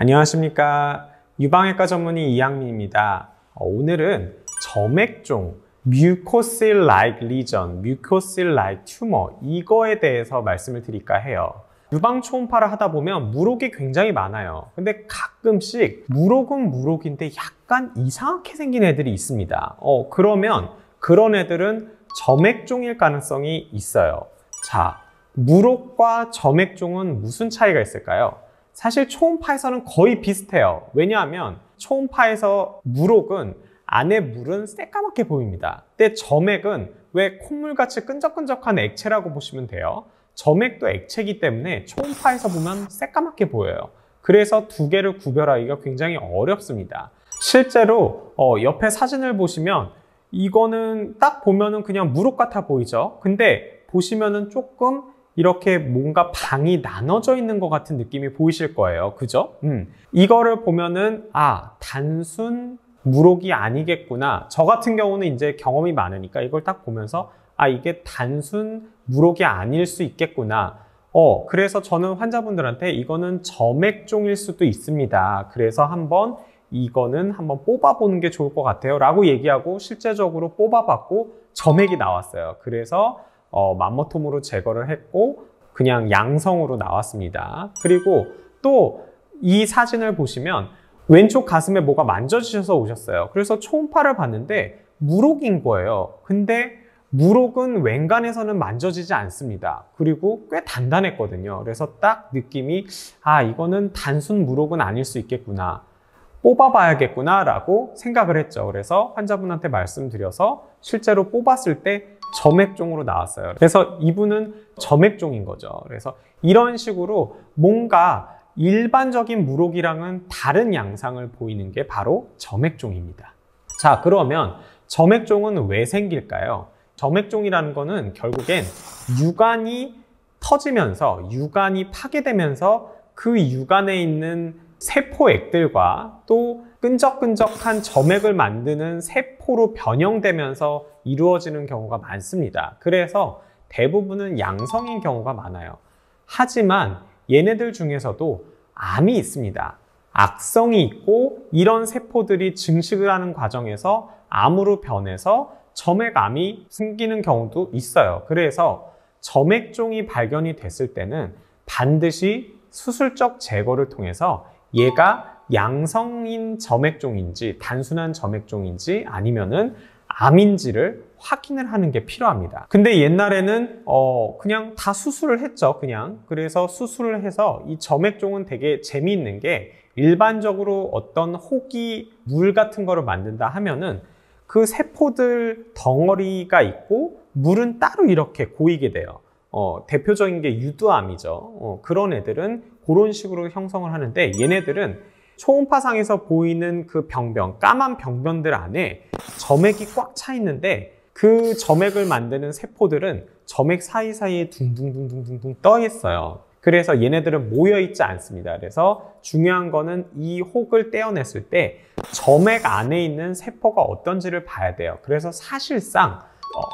안녕하십니까. 유방외과 전문의 이양민입니다. 오늘은 점액종, mucocele-like lesion, mucocele-like tumor 이거에 대해서 말씀을 드릴까 해요. 유방 초음파를 하다 보면 물혹이 굉장히 많아요. 근데 가끔씩 물혹은 물혹인데 약간 이상하게 생긴 애들이 있습니다. 그러면 그런 애들은 점액종일 가능성이 있어요. 자, 물혹과 점액종은 무슨 차이가 있을까요? 사실 초음파에서는 거의 비슷해요. 왜냐하면 초음파에서 물혹은 안에 물은 새까맣게 보입니다. 근데 점액은 왜 콧물같이 끈적끈적한 액체라고 보시면 돼요. 점액도 액체이기 때문에 초음파에서 보면 새까맣게 보여요. 그래서 두 개를 구별하기가 굉장히 어렵습니다. 실제로 옆에 사진을 보시면 이거는 딱 보면은 그냥 물혹 같아 보이죠. 근데 보시면은 조금 이렇게 뭔가 방이 나눠져 있는 것 같은 느낌이 보이실 거예요. 그죠? 이거를 보면은 단순 물혹이 아니겠구나. 저 같은 경우는 이제 경험이 많으니까 이걸 딱 보면서 이게 단순 물혹이 아닐 수 있겠구나. 그래서 저는 환자분들한테 이거는 점액종일 수도 있습니다. 그래서 이거는 한번 뽑아보는 게 좋을 것 같아요. 라고 얘기하고 실제적으로 뽑아봤고 점액이 나왔어요. 그래서 맘모톰으로 제거를 했고 그냥 양성으로 나왔습니다. 그리고 또 이 사진을 보시면 왼쪽 가슴에 뭐가 만져지셔서 오셨어요. 그래서 초음파를 봤는데 물혹인 거예요. 근데 물혹은 웬간에서는 만져지지 않습니다. 그리고 꽤 단단했거든요. 그래서 딱 느낌이 이거는 단순 물혹은 아닐 수 있겠구나. 뽑아봐야겠구나 라고 생각을 했죠. 그래서 환자분한테 말씀드려서 실제로 뽑았을 때 점액종으로 나왔어요. 그래서 이분은 점액종인 거죠. 그래서 이런 식으로 뭔가 일반적인 물혹이랑은 다른 양상을 보이는 게 바로 점액종입니다. 자, 그러면 점액종은 왜 생길까요? 점액종이라는 거는 결국엔 유관이 터지면서 유관이 파괴되면서 그 유관에 있는 세포액들과 또 끈적끈적한 점액을 만드는 세포로 변형되면서 이루어지는 경우가 많습니다. 그래서 대부분은 양성인 경우가 많아요. 하지만 얘네들 중에서도 암이 있습니다. 악성이 있고 이런 세포들이 증식을 하는 과정에서 암으로 변해서 점액암이 생기는 경우도 있어요. 그래서 점액종이 발견이 됐을 때는 반드시 수술적 제거를 통해서 얘가 양성인 점액종인지 단순한 점액종인지 아니면은 암인지를 확인을 하는 게 필요합니다. 근데 옛날에는 그냥 다 수술을 했죠. 그래서 수술을 해서 이 점액종은 되게 재미있는 게 일반적으로 어떤 혹이 물 같은 거를 만든다 하면은 그 세포들 덩어리가 있고 물은 따로 이렇게 고이게 돼요. 대표적인 게 유두암이죠. 그런 애들은 그런 식으로 형성을 하는데 얘네들은 초음파상에서 보이는 그 병변, 까만 병변들 안에 점액이 꽉 차 있는데 그 점액을 만드는 세포들은 점액 사이사이에 둥둥둥둥둥 떠 있어요. 그래서 얘네들은 모여 있지 않습니다. 그래서 중요한 거는 이 혹을 떼어냈을 때 점액 안에 있는 세포가 어떤지를 봐야 돼요. 그래서 사실상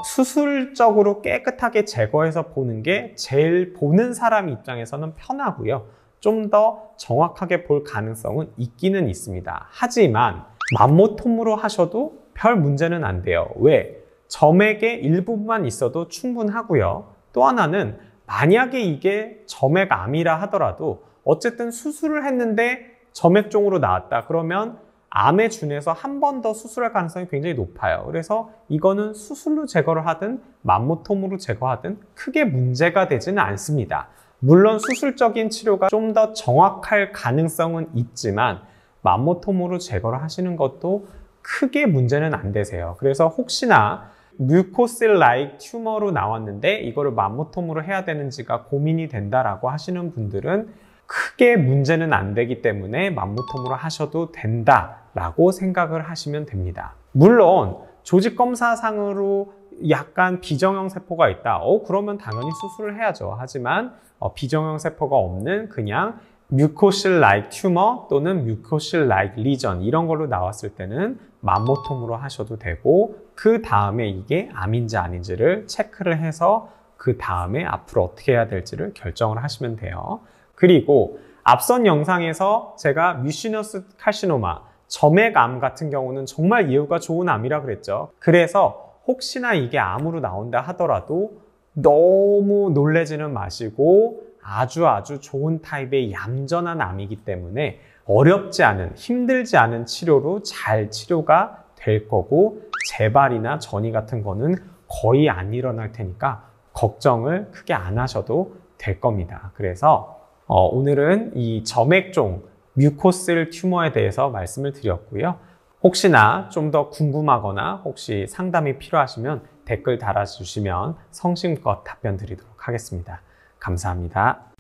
수술적으로 깨끗하게 제거해서 보는 게 제일 보는 사람 입장에서는 편하고요. 좀 더 정확하게 볼 가능성은 있기는 있습니다. 하지만 맘모톰으로 하셔도 별 문제는 안 돼요. 왜? 점액의 일부분만 있어도 충분하고요. 또 하나는 만약에 이게 점액암이라 하더라도 어쨌든 수술을 했는데 점액종으로 나왔다. 그러면 암에 준해서 한 번 더 수술할 가능성이 굉장히 높아요. 그래서 이거는 수술로 제거를 하든 맘모톰으로 제거하든 크게 문제가 되지는 않습니다. 물론 수술적인 치료가 좀 더 정확할 가능성은 있지만 맘모톰으로 제거를 하시는 것도 크게 문제는 안 되세요. 그래서 혹시나 mucocele-like tumor로 나왔는데 이거를 맘모톰으로 해야 되는지가 고민이 된다라고 하시는 분들은 크게 문제는 안 되기 때문에 맘모톰으로 하셔도 된다라고 생각을 하시면 됩니다. 물론 조직 검사상으로 약간 비정형 세포가 있다. 그러면 당연히 수술을 해야죠. 하지만 비정형 세포가 없는 그냥 mucocele-like tumor 또는 mucocele-like lesion 이런 걸로 나왔을 때는 맘모톰으로 하셔도 되고 그 다음에 이게 암인지 아닌지를 체크를 해서 그 다음에 앞으로 어떻게 해야 될지를 결정을 하시면 돼요. 그리고 앞선 영상에서 제가 뮤시너스 칼시노마, 점액암 같은 경우는 정말 예후가 좋은 암이라 그랬죠. 그래서 혹시나 이게 암으로 나온다 하더라도 너무 놀라지는 마시고 아주 좋은 타입의 얌전한 암이기 때문에 어렵지 않은, 힘들지 않은 치료로 잘 치료가 될 거고 재발이나 전이 같은 거는 거의 안 일어날 테니까 걱정을 크게 안 하셔도 될 겁니다. 그래서 오늘은 이 점액종 뮤코셀 튜머에 대해서 말씀을 드렸고요. 혹시나 좀 더 궁금하거나 혹시 상담이 필요하시면 댓글 달아주시면 성심껏 답변 드리도록 하겠습니다. 감사합니다.